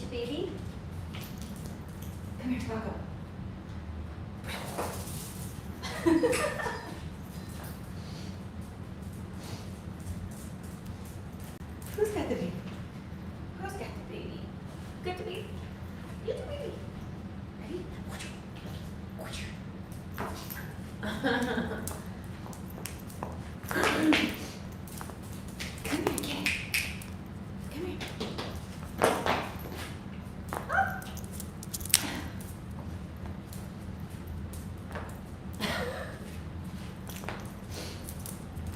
baby. Come here, Rocco. Who's got the baby? Who's got the baby? Good the baby. Get the baby. Ready? Come here, kid. Come here. Up.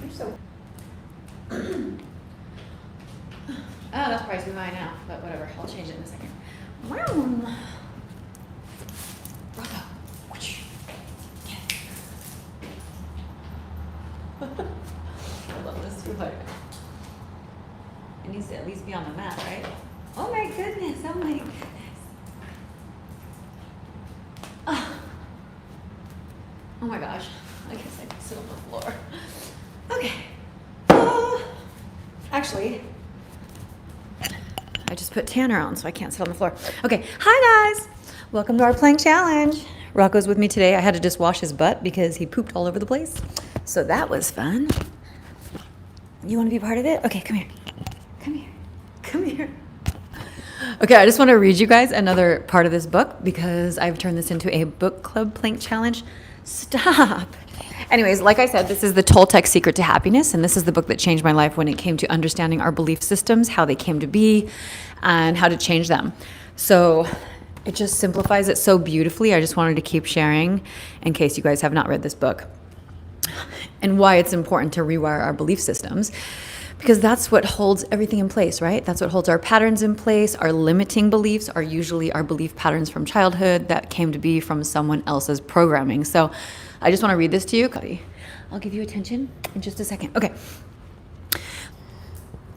You're so. Oh, that's probably too high now, but whatever. I'll change it in a second. Rocco. I love this too hard. It needs to at least be on the mat, right? Oh my goodness, oh my goodness. Oh my gosh, I guess I can sit on the floor. Okay. Actually, I just put Tanner on, so I can't sit on the floor. Okay, hi guys. Welcome to our plank challenge. Rocco's with me today. I had to just wash his butt because he pooped all over the place. So that was fun. You want to be part of it? Okay, come here. Come here. Come here. Okay, I just want to read you guys another part of this book because I've turned this into a book club plank challenge. Stop. Anyways, like I said, this is the Toltec Secret to Happiness, and this is the book that changed my life when it came to understanding our belief systems, how they came to be, and how to change them. So it just simplifies it so beautifully. I just wanted to keep sharing in case you guys have not read this book, and why it's important to rewire our belief systems, because that's what holds everything in place, right? That's what holds our patterns in place. Our limiting beliefs are usually our belief patterns from childhood that came to be from someone else's programming. So I just want to read this to you. I'll give you attention in just a second. Okay.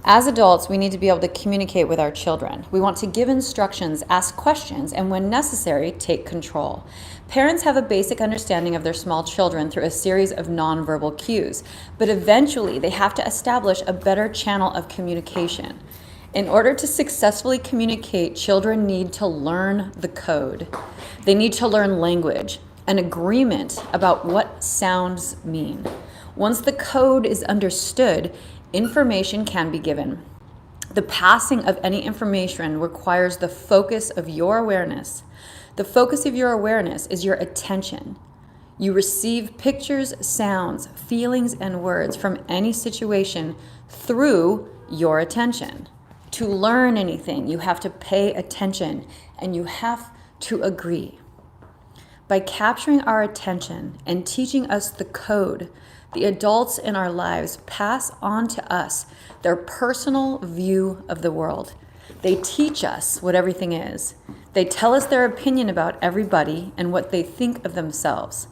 As adults, we need to be able to communicate with our children. We want to give instructions, ask questions, and when necessary, take control. Parents have a basic understanding of their small children through a series of nonverbal cues, but eventually they have to establish a better channel of communication. In order to successfully communicate, children need to learn the code. They need to learn language, an agreement about what sounds mean. Once the code is understood, information can be given. The passing of any information requires the focus of your awareness. The focus of your awareness is your attention. You receive pictures, sounds, feelings, and words from any situation through your attention. To learn anything, you have to pay attention and you have to agree. By capturing our attention and teaching us the code, the adults in our lives pass on to us their personal view of the world. They teach us what everything is. They tell us their opinion about everybody and what they think of themselves.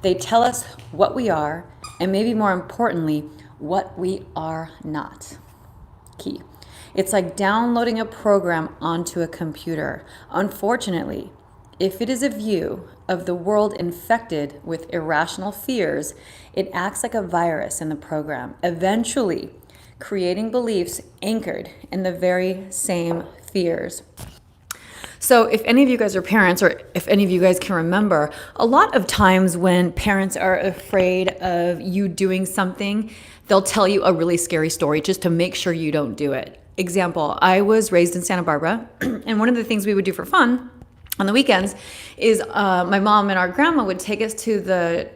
They tell us what we are, and maybe more importantly, what we are not. Key. It's like downloading a program onto a computer. Unfortunately, if it is a view of the world infected with irrational fears, it acts like a virus in the program, eventually creating beliefs anchored in the very same fears. So if any of you guys are parents, or if any of you guys can remember, a lot of times when parents are afraid of you doing something, they'll tell you a really scary story just to make sure you don't do it. Example, I was raised in Santa Barbara, and one of the things we would do for fun on the weekends is my mom and our grandma would take us to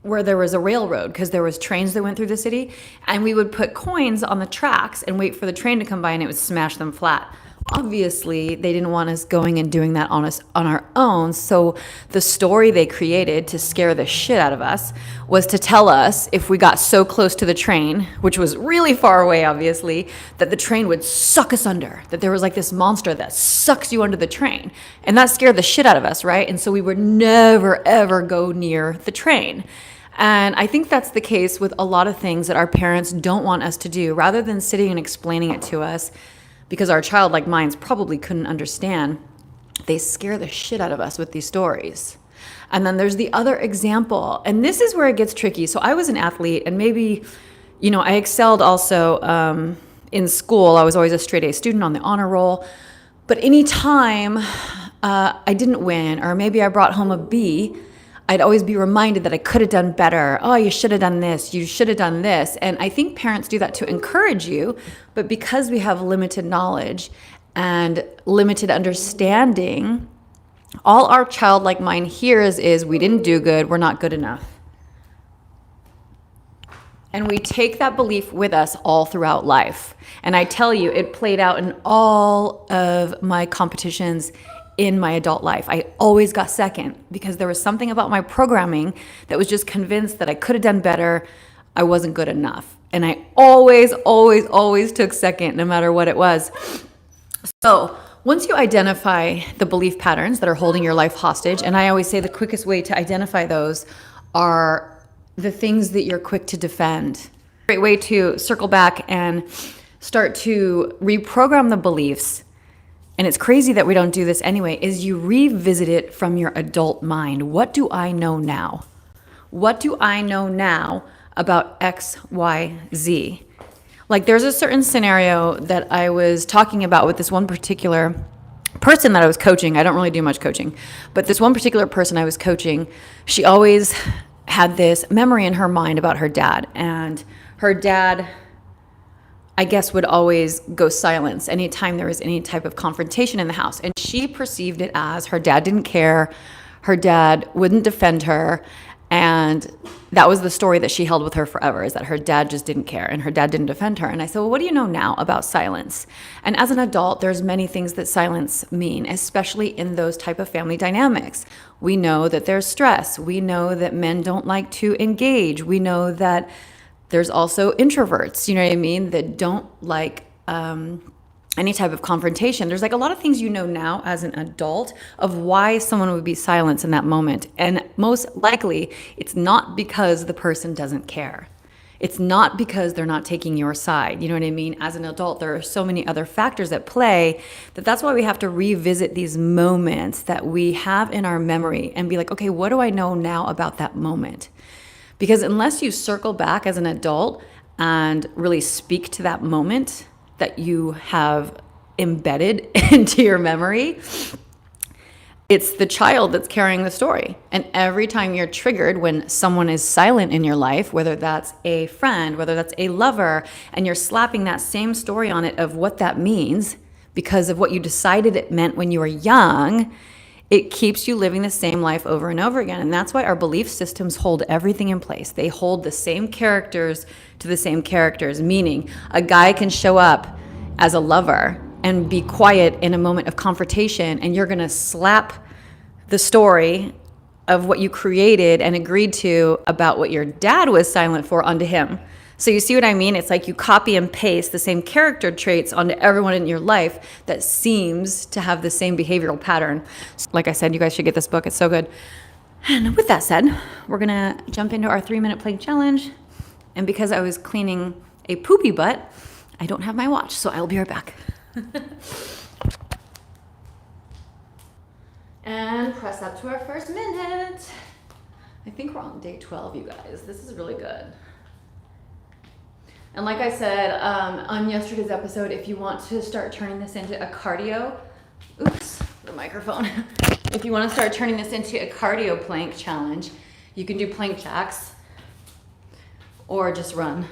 where there was a railroad, because there was trains that went through the city, and we would put coins on the tracks and wait for the train to come by, and it would smash them flat. Obviously, they didn't want us going and doing that on our own, so the story they created to scare the shit out of us was to tell us if we got so close to the train, which was really far away, obviously, that the train would suck us under, that there was like this monster that sucks you under the train, and that scared the shit out of us, right? And so we would never, ever go near the train. And I think that's the case with a lot of things that our parents don't want us to do. Rather than sitting and explaining it to us, because our childlike minds probably couldn't understand, they scare the shit out of us with these stories. And then there's the other example, and this is where it gets tricky. So I was an athlete, and maybe, I excelled also in school. I was always a straight A student on the honor roll. But anytime I didn't win, or maybe I brought home a B, I'd always be reminded that I could have done better. Oh, you should have done this. You should have done this. And I think parents do that to encourage you. But because we have limited knowledge and limited understanding, all our childlike mind hears is we didn't do good. We're not good enough. And we take that belief with us all throughout life. And I tell you, it played out in all of my competitions in my adult life. I always got second because there was something about my programming that was just convinced that I could have done better. I wasn't good enough. And I always took second, no matter what it was. So once you identify the belief patterns that are holding your life hostage, and I always say the quickest way to identify those are the things that you're quick to defend. Great way to circle back and start to reprogram the beliefs, and it's crazy that we don't do this anyway, is you revisit it from your adult mind. What do I know now? What do I know now about X, Y, Z? Like there's a certain scenario that I was talking about with this one particular person that I was coaching. I don't really do much coaching, but this one particular person I was coaching, she always had this memory in her mind about her dad, and her dad, I guess, would always go silence anytime there was any type of confrontation in the house. And she perceived it as her dad didn't care, her dad wouldn't defend her, and that was the story that she held with her forever, is that her dad just didn't care and her dad didn't defend her. And I said, well, what do you know now about silence? And as an adult, there's many things that silence mean, especially in those type of family dynamics. We know that there's stress. We know that men don't like to engage. We know that there's also introverts, you know what I mean, that don't like any type of confrontation. There's like a lot of things you know now as an adult of why someone would be silenced in that moment. And most likely, it's not because the person doesn't care. It's not because they're not taking your side. You know what I mean? As an adult, there are so many other factors at play that's why we have to revisit these moments that we have in our memory and be like, okay, what do I know now about that moment? Because unless you circle back as an adult and really speak to that moment that you have embedded into your memory, it's the child that's carrying the story. And every time you're triggered when someone is silent in your life, whether that's a friend, whether that's a lover, and you're slapping that same story on it of what that means because of what you decided it meant when you were young, it keeps you living the same life over and over again. And that's why our belief systems hold everything in place. They hold the same characters to the same characters, meaning a guy can show up as a lover and be quiet in a moment of confrontation, and you're going to slap the story of what you created and agreed to about what your dad was silent for onto him. So you see what I mean? It's like you copy and paste the same character traits onto everyone in your life that seems to have the same behavioral pattern. Like I said, you guys should get this book. It's so good. And with that said, we're going to jump into our 3-minute plank challenge. And because I was cleaning a poopy butt, I don't have my watch, so I'll be right back. And press up to our first minute. I think we're on day 12, you guys. This is really good. And like I said on yesterday's episode, if you want to start turning this into a cardio, the microphone. If you want to start turning this into a cardio plank challenge, you can do plank jacks or just run.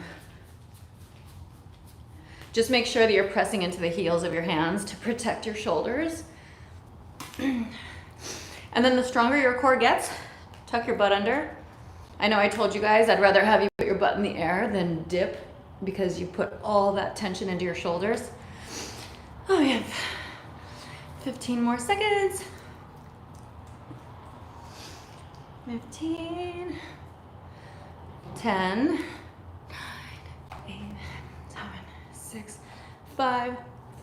Just make sure that you're pressing into the heels of your hands to protect your shoulders. And then the stronger your core gets, tuck your butt under. I know I told you guys I'd rather have you put your butt in the air than dip because you put all that tension into your shoulders. Oh, we have 15 more seconds. 15, 10, 9, 8, 7, 6, 5,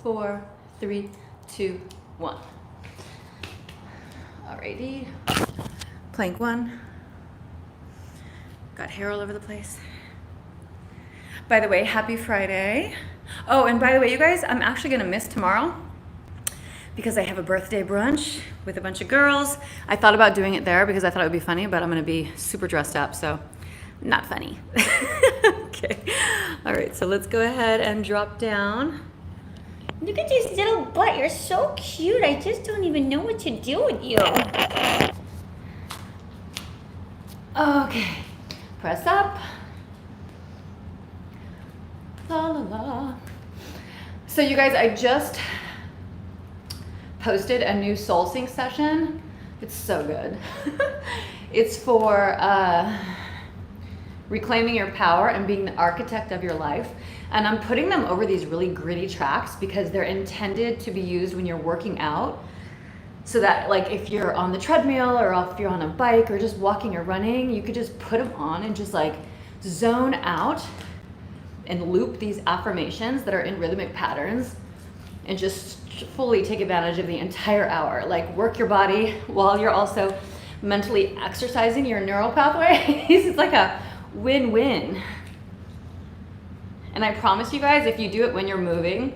4, 3, 2, 1. Alrighty. Plank 1. Got hair all over the place. By the way, happy Friday. Oh, and by the way, you guys, I'm actually going to miss tomorrow because I have a birthday brunch with a bunch of girls. I thought about doing it there because I thought it would be funny, but I'm going to be super dressed up, so not funny. Okay. All right, so let's go ahead and drop down Look at this little butt. You're so cute. I just don't even know what to do with you. Okay. Press up. La la la. So you guys, I just posted a new soul sync session. It's so good. It's for reclaiming your power and being the architect of your life. And I'm putting them over these really gritty tracks because they're intended to be used when you're working out. So that like if you're on the treadmill or if you're on a bike or just walking or running, you could just put them on and just like zone out and loop these affirmations that are in rhythmic patterns and just fully take advantage of the entire hour. Like work your body while you're also mentally exercising your neural pathways. It's like a win-win. And I promise you guys, if you do it when you're moving,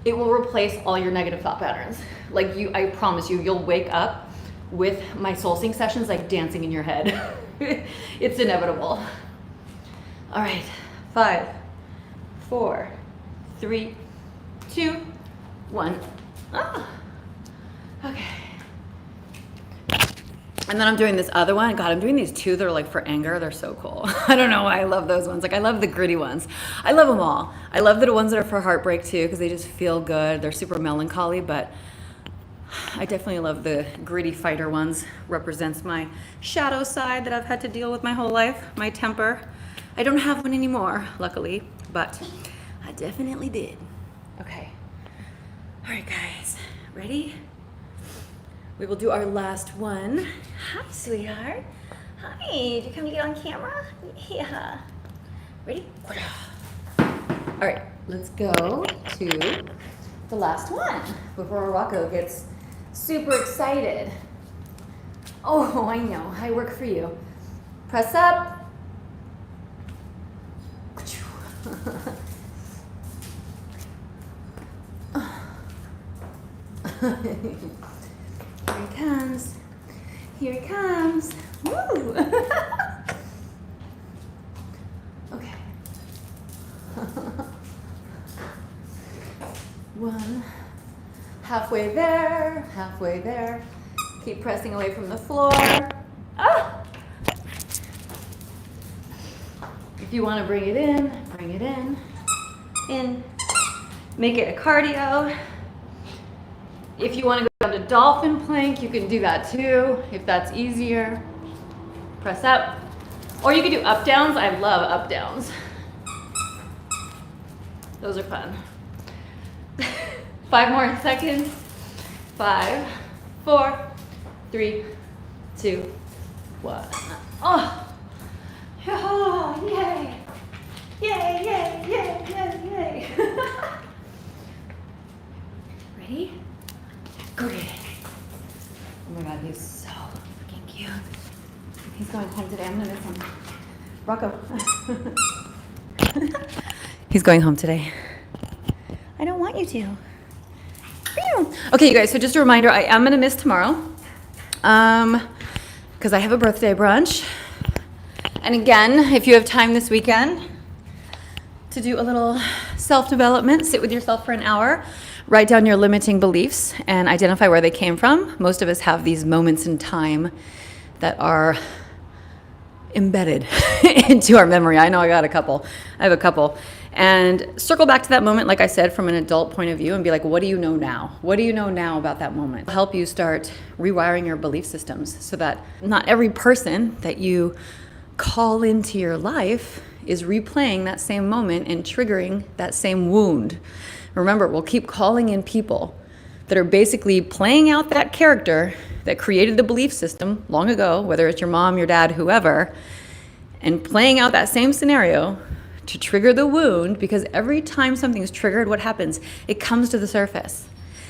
it will replace all your negative thought patterns. Like I promise you, you'll wake up with my soul sync sessions like dancing in your head. It's inevitable. All right, 5, 4, 3, 2, 1. Ah. Okay. And then I'm doing this other one. God, I'm doing these two that are like for anger. They're so cool. I don't know why I love those ones. Like I love the gritty ones. I love them all. I love the ones that are for heartbreak too because they just feel good. They're super melancholy, but I definitely love the gritty fighter ones. Represents my shadow side that I've had to deal with my whole life, my temper. I don't have one anymore, luckily, but I definitely did. Okay. All right, guys, ready? We will do our last one. Hi, sweetheart. Hi. Did you come to get on camera? Yeah. Ready? All right, let's go to the last one before Rocco gets super excited. Oh, I know. I work for you. Press up. Here he comes. Here he comes. Woo! Okay. One. Halfway there, halfway there. Keep pressing away from the floor. Ah! If you want to bring it in, bring it in. In. Make it a cardio. If you want to go down to dolphin plank, you can do that too, if that's easier. Press up. Or you can do up downs. I love up downs. Those are fun. 5 more seconds. 5, 4, 3, 2, 1. Oh, oh yay. Yay, yay, yay, yay, yay. Ready? Okay. Oh my God, he's so freaking cute. He's going home today. I'm gonna miss him. Rocco. He's going home today. I don't want you to. Okay, you guys, so just a reminder, I am gonna miss tomorrow because I have a birthday brunch. And again, if you have time this weekend to do a little self-development, sit with yourself for an hour, write down your limiting beliefs and identify where they came from. Most of us have these moments in time that are embedded into our memory. I know I have a couple. And circle back to that moment, like I said, from an adult point of view and be like, what do you know now? What do you know now about that moment? It'll help you start rewiring your belief systems so that not every person that you call into your life is replaying that same moment and triggering that same wound. Remember, we'll keep calling in people that are basically playing out that character that created the belief system long ago, whether it's your mom, your dad, whoever, and playing out that same scenario to trigger the wound, because every time something's triggered, what happens? It comes to the surface.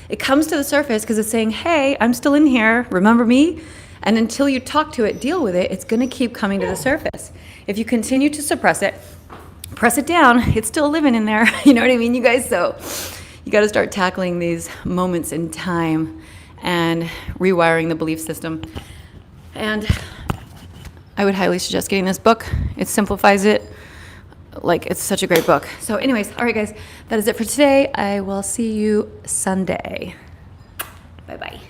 It comes to the surface because it's saying, hey, I'm still in here, remember me? And until you talk to it, deal with it, it's gonna keep coming to the surface. If you continue to suppress it, press it down, it's still living in there. You know what I mean, you guys? So you got to start tackling these moments in time and rewiring the belief system. And I would highly suggest getting this book. It simplifies it like, it's such a great book. So anyways, all right, guys, that is it for today. I will see you Sunday. Bye-bye.